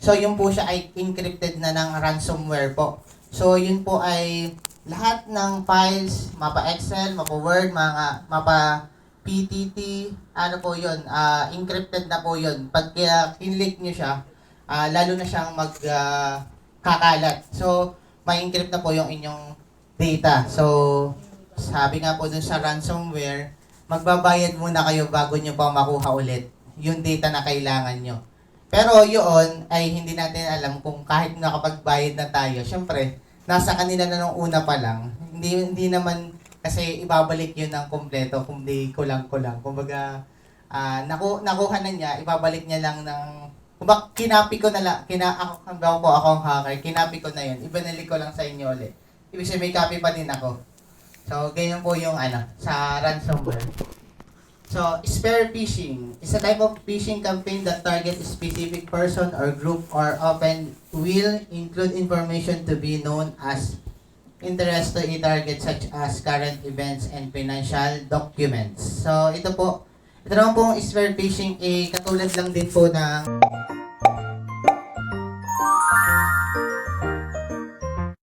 So yun po siya ay encrypted na ng ransomware po. So yun po ay lahat ng files, mapa Excel, mapa Word, mga mapa PTT, ano po yun, encrypted na po yun. Pag kinlik nyo siya, lalo na siyang kakalat. So, may encrypt na po yung inyong data. So, sabi nga po dun sa ransomware, magbabayad muna kayo bago nyo pa makuha ulit yung data na kailangan nyo. Pero yun ay hindi natin alam kung kahit nakapagbayad na tayo, syempre, nasa kanila na nung una pa lang. Hindi naman kasi ibabalik yun ng kompleto, kundi kulang-kulang. Kumbaga, nakuha na niya, ibabalik niya lang ng, kumbaga, kinapi ko na lang, ako ang hacker, kinapi ko na yun, ibinalik ko lang sa inyo ulit. Ibig sabihin, may copy pa din ako. So, ganyan po yung sa ransomware. So, spear phishing is a type of phishing campaign that targets a specific person or group or often will include information to be known as interest to a target such as current events and financial documents. So, ito naman pong spear phishing, katulad lang din po ng